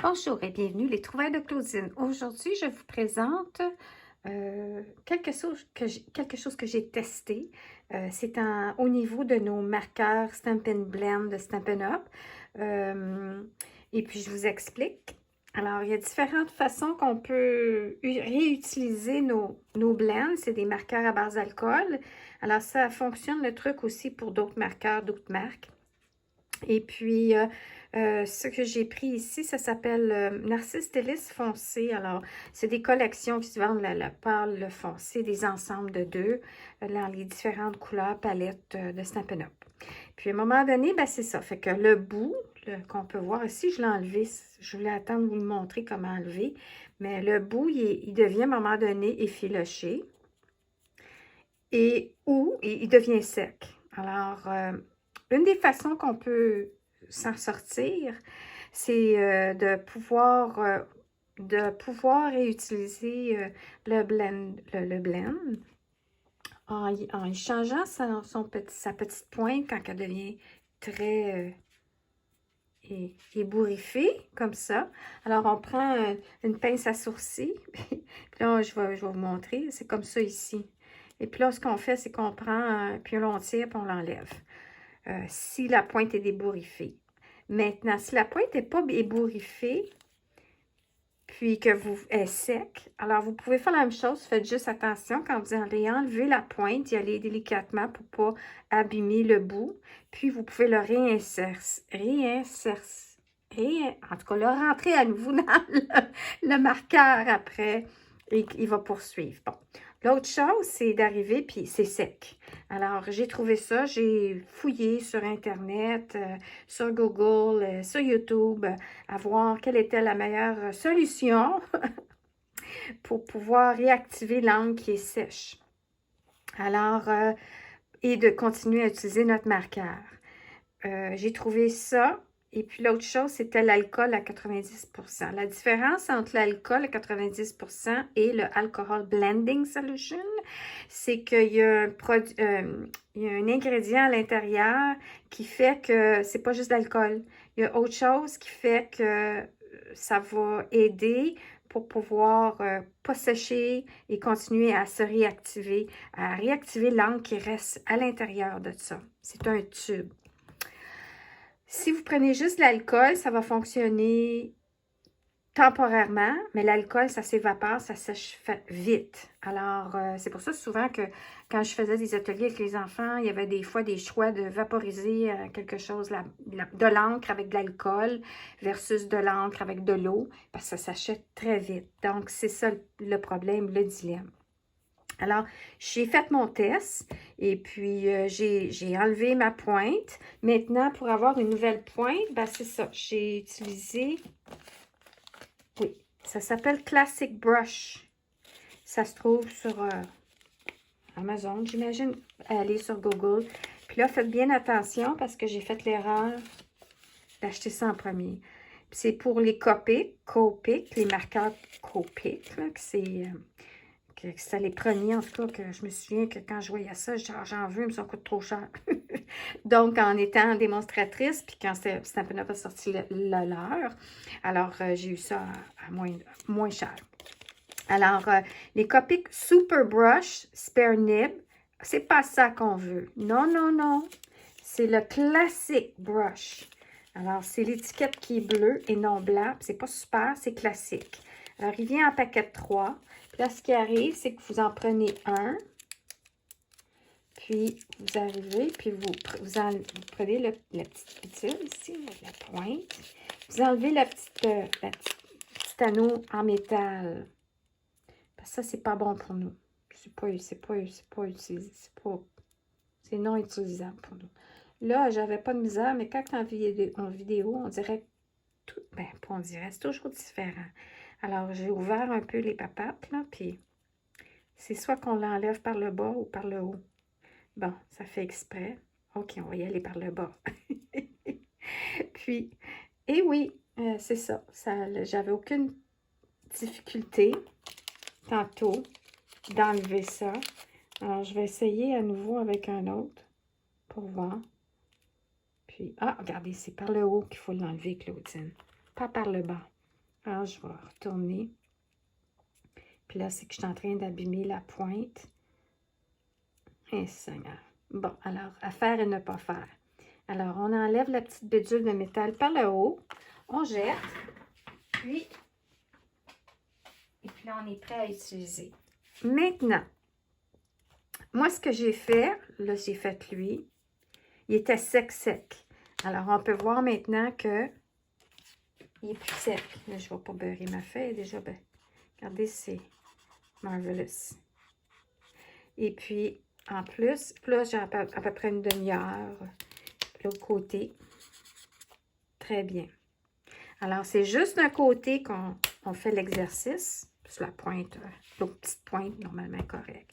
Bonjour et bienvenue les Trouvailles de Claudine. Aujourd'hui, je vous présente quelque chose que j'ai testé. C'est au niveau de nos marqueurs Stampin' Blend de Stampin' Up. Et puis, je vous explique. Alors, il y a différentes façons qu'on peut réutiliser nos blends. C'est des marqueurs à base d'alcool. Alors, ça fonctionne le truc aussi pour d'autres marqueurs, d'autres marques. Et puis, ce que j'ai pris ici, ça s'appelle Narcisse Délice foncé. Alors, c'est des collections qui se vendent la pâle, le foncé, des ensembles de deux dans les différentes couleurs palettes de Stampin' Up. Puis, à un moment donné, ben, c'est ça. Fait que le bout qu'on peut voir ici, je l'ai enlevé. Je voulais attendre de vous le montrer comment enlever. Mais le bout, il devient à un moment donné effiloché. Ou il devient sec. Alors, une des façons qu'on peut s'en sortir, c'est de pouvoir réutiliser le blend en y changeant sa petite pointe quand elle devient très ébouriffée, comme ça. Alors, on prend une pince à sourcils, puis là, je vais vous montrer, c'est comme ça ici. Et puis là, ce qu'on fait, c'est qu'on prend, puis on tire, puis on l'enlève. Si la pointe est ébouriffée. Maintenant, si la pointe n'est pas ébouriffée, puis que vous est sec, alors vous pouvez faire la même chose. Faites juste attention quand vous allez enlever la pointe, d'y aller délicatement pour ne pas abîmer le bout. Puis vous pouvez le en tout cas, le rentrer à nouveau dans le marqueur après et il va poursuivre. Bon. L'autre chose, c'est d'arriver, puis c'est sec. Alors, j'ai trouvé ça, j'ai fouillé sur Internet, sur Google, sur YouTube, à voir quelle était la meilleure solution pour pouvoir réactiver l'angle qui est sèche. Alors, et de continuer à utiliser notre marqueur. J'ai trouvé ça. Et puis l'autre chose, c'était l'alcool à 90%. La différence entre l'alcool à 90% et le Alcohol Blending Solution, c'est qu'il y a il y a un ingrédient à l'intérieur qui fait que c'est pas juste d'alcool. Il y a autre chose qui fait que ça va aider pour pouvoir pas sécher et continuer à se réactiver, à réactiver l'encre qui reste à l'intérieur de ça. C'est un tube. Si vous prenez juste l'alcool, ça va fonctionner temporairement, mais l'alcool, ça s'évapore, ça sèche vite. Alors, c'est pour ça souvent que quand je faisais des ateliers avec les enfants, il y avait des fois des choix de vaporiser quelque chose, de l'encre avec de l'alcool versus de l'encre avec de l'eau, parce que ça s'achète très vite. Donc, c'est ça le problème, le dilemme. Alors, j'ai fait mon test et puis j'ai enlevé ma pointe. Maintenant, pour avoir une nouvelle pointe, ben c'est ça. J'ai utilisé, oui, ça s'appelle Classic Brush. Ça se trouve sur Amazon, j'imagine. Allez sur Google. Puis là, faites bien attention parce que j'ai fait l'erreur d'acheter ça en premier. C'est pour les Copic, les marqueurs Copic, là, que c'est... que c'était les premiers, en tout cas, que je me souviens que quand je voyais ça, j'en veux, mais ça coûte trop cher. Donc, en étant démonstratrice, puis quand Stampin' Up a sorti le leur, alors j'ai eu ça à moins cher. Alors, les Copic Super Brush Spare Nib, c'est pas ça qu'on veut. Non, non, non. C'est le Classic Brush. Alors, c'est l'étiquette qui est bleue et non blanc. C'est pas super, c'est classique. Alors, il vient en paquet de 3. Puis là, ce qui arrive, c'est que vous en prenez un. Puis, vous arrivez, puis vous prenez la petite pitule ici, la pointe. Vous enlevez la petite anneau en métal. Parce que ça, c'est pas bon pour nous. C'est non utilisable pour nous. Là, j'avais pas de misère, mais quand en vidéo, on dirait tout, ben, pas on dirait, c'est toujours différent. Alors, j'ai ouvert un peu les papates, là, puis c'est soit qu'on l'enlève par le bas ou par le haut. Bon, ça fait exprès. OK, on va y aller par le bas. Puis, et oui, c'est ça. J'avais aucune difficulté, tantôt, d'enlever ça. Alors, je vais essayer à nouveau avec un autre pour voir. Puis, ah, regardez, c'est par le haut qu'il faut l'enlever, Claudine. Pas par le bas. Alors, je vais retourner. Puis là, c'est que je suis en train d'abîmer la pointe. Eh, Seigneur. Bon, alors, à faire et ne pas faire. Alors, on enlève la petite bédule de métal par le haut. On jette. Puis, et puis là, on est prêt à utiliser. Maintenant, moi, ce que j'ai fait, là, j'ai fait lui. Il était sec. Alors, on peut voir maintenant que il est plus sec. Là, je ne vais pas beurrer ma feuille. Déjà, ben, regardez, c'est marvelous. Et puis, en plus, là, j'ai à peu près une demi-heure. L'autre côté. Très bien. Alors, c'est juste d'un côté qu'on fait l'exercice. Plus la pointe, l'autre petite pointe, normalement correcte.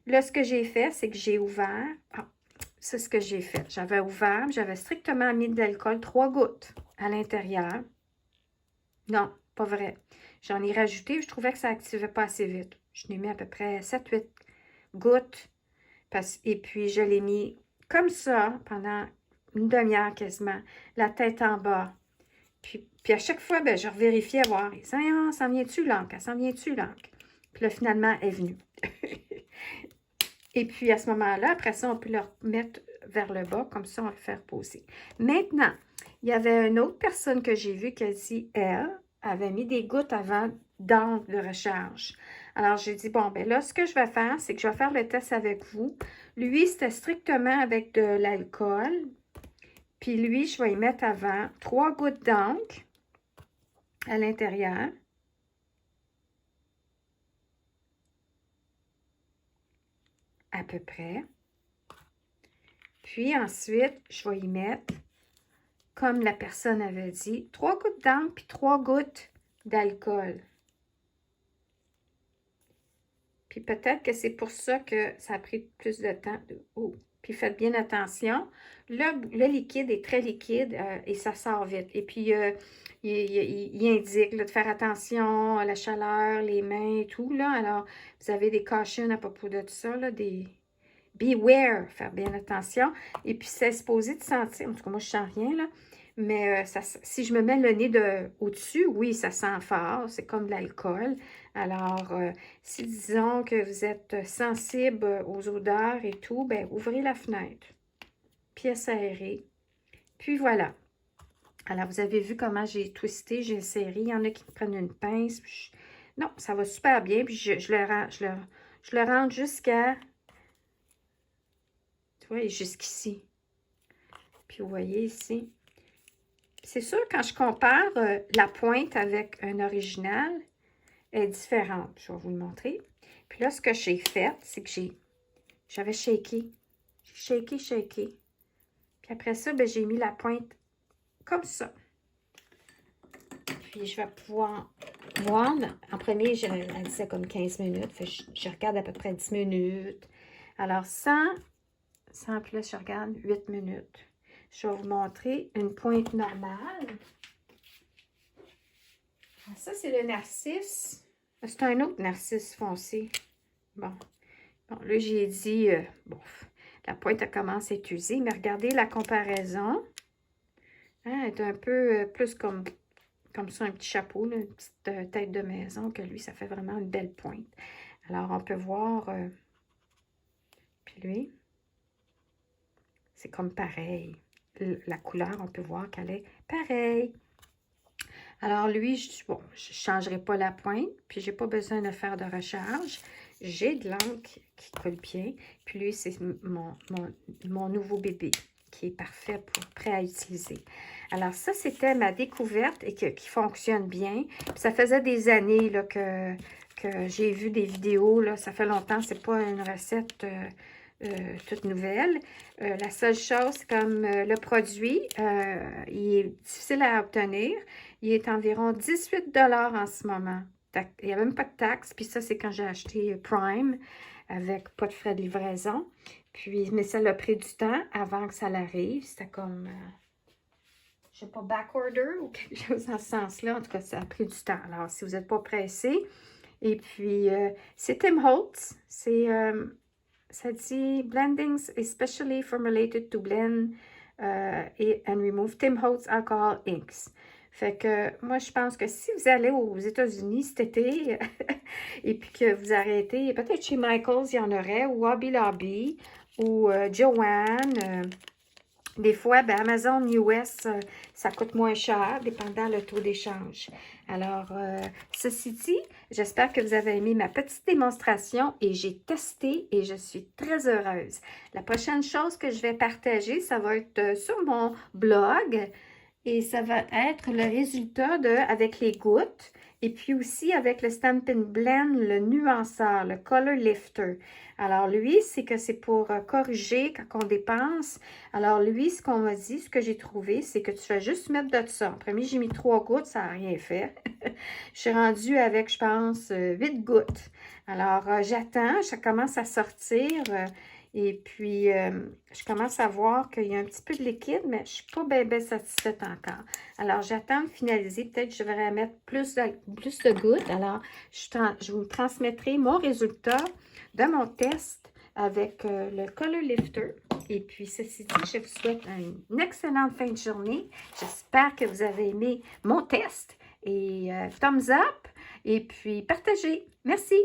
Là, ce que j'ai fait, c'est que j'ai ouvert. Ah, c'est ce que j'ai fait. J'avais ouvert, j'avais strictement mis de l'alcool, 3 gouttes à l'intérieur. Non, pas vrai. J'en ai rajouté, je trouvais que ça n'activait pas assez vite. Je l'ai mis à peu près 7-8 gouttes. Et puis, je l'ai mis comme ça pendant une demi-heure quasiment, la tête en bas. Puis à chaque fois, ben, je revérifiais voir, ça s'en vient-tu l'encre? Elle s'en vient-tu l'encre? Puis là, finalement, elle est venue. Et puis, à ce moment-là, après ça, on peut le remettre vers le bas, comme ça, on va le faire poser. Maintenant, il y avait une autre personne que j'ai vue qui a dit, elle avait mis des gouttes avant d'encre de recharge. Alors, j'ai dit, bon, ben là, ce que je vais faire, c'est que je vais faire le test avec vous. Lui, c'était strictement avec de l'alcool. Puis lui, je vais y mettre avant 3 gouttes d'encre à l'intérieur. À peu près. Puis ensuite, je vais y mettre, comme la personne avait dit, 3 gouttes d'encre puis 3 gouttes d'alcool. Puis peut-être que c'est pour ça que ça a pris plus de temps. Oh. Puis faites bien attention. Le liquide est très liquide et ça sort vite. Et puis, il indique là, de faire attention à la chaleur, les mains et tout. Là. Alors, vous avez des cautions à propos de tout ça, là, des... Beware, faire bien attention. Et puis, c'est supposé de sentir, en tout cas, moi, je ne sens rien, là. Mais si je me mets le nez au-dessus, oui, ça sent fort. C'est comme de l'alcool. Alors, si disons que vous êtes sensible aux odeurs et tout, ben ouvrez la fenêtre. Pièce aérée. Puis voilà. Alors, vous avez vu comment j'ai twisté, j'ai serré. Il y en a qui prennent une pince. Non, ça va super bien. Puis je le rentre jusqu'à... Tu vois, jusqu'ici. Puis vous voyez ici. C'est sûr, quand je compare la pointe avec un original, elle est différente. Je vais vous le montrer. Puis là, ce que j'ai fait, c'est que j'avais shaké. J'ai shaké. Puis après ça, ben, j'ai mis la pointe comme ça. Puis je vais pouvoir voir. En premier, elle disait comme 15 minutes. Fait je regarde à peu près 10 minutes. Alors, 100 plus, je regarde 8 minutes. Je vais vous montrer une pointe normale. Ça, c'est le narcisse. C'est un autre narcisse foncé. Bon, là, j'ai dit, bon, la pointe, elle commence à être usée, mais regardez la comparaison. Hein, elle est un peu plus comme ça, un petit chapeau, là, une petite tête de maison, que lui, ça fait vraiment une belle pointe. Alors, on peut voir, puis lui, c'est comme pareil. La couleur, on peut voir qu'elle est pareille. Alors, lui, je ne changerai pas la pointe, puis j'ai pas besoin de faire de recharge. J'ai de l'encre qui colle bien. Puis lui, c'est mon nouveau bébé qui est parfait, prêt à utiliser. Alors, ça, c'était ma découverte et qui fonctionne bien. Puis ça faisait des années là, que j'ai vu des vidéos. Là, ça fait longtemps, c'est pas une recette... toute nouvelle. La seule chose, comme le produit, il est difficile à obtenir. Il est environ 18 $ en ce moment. Il n'y a même pas de taxe. Puis ça, c'est quand j'ai acheté Prime avec pas de frais de livraison. Puis, mais ça l'a pris du temps avant que ça l'arrive. C'était comme, je sais pas, backorder ou quelque chose dans ce sens-là. En tout cas, ça a pris du temps. Alors, si vous n'êtes pas pressé. Et puis, c'est Tim Holtz. C'est... ça dit blendings especially formulated to blend and remove Tim Holtz alcohol inks. Fait que moi, je pense que si vous allez aux États-Unis cet été et puis que vous arrêtez, peut-être chez Michaels, il y en aurait, ou Hobby Lobby, ou Joanne. Des fois, ben, Amazon US, ça coûte moins cher, dépendant le taux d'échange. Alors, ceci dit, j'espère que vous avez aimé ma petite démonstration et j'ai testé et je suis très heureuse. La prochaine chose que je vais partager, ça va être sur mon blog. Et ça va être le résultat avec les gouttes et puis aussi avec le Stampin' Blend, le nuanceur, le Color Lifter. Alors lui, c'est que c'est pour corriger quand on dépense. Alors lui, ce qu'on m'a dit, ce que j'ai trouvé, c'est que tu fais juste mettre de ça. En premier, j'ai mis 3 gouttes, ça n'a rien fait. Je suis rendue avec, je pense, 8 gouttes. Alors, j'attends, ça commence à sortir. Et puis, je commence à voir qu'il y a un petit peu de liquide, mais je ne suis pas bien satisfaite encore. Alors, j'attends de finaliser. Peut-être que je vais mettre plus de gouttes. Alors, je vous transmettrai mon résultat de mon test avec le Color Lifter. Et puis, ceci dit, je vous souhaite une excellente fin de journée. J'espère que vous avez aimé mon test. Et thumbs up. Et puis, partagez. Merci.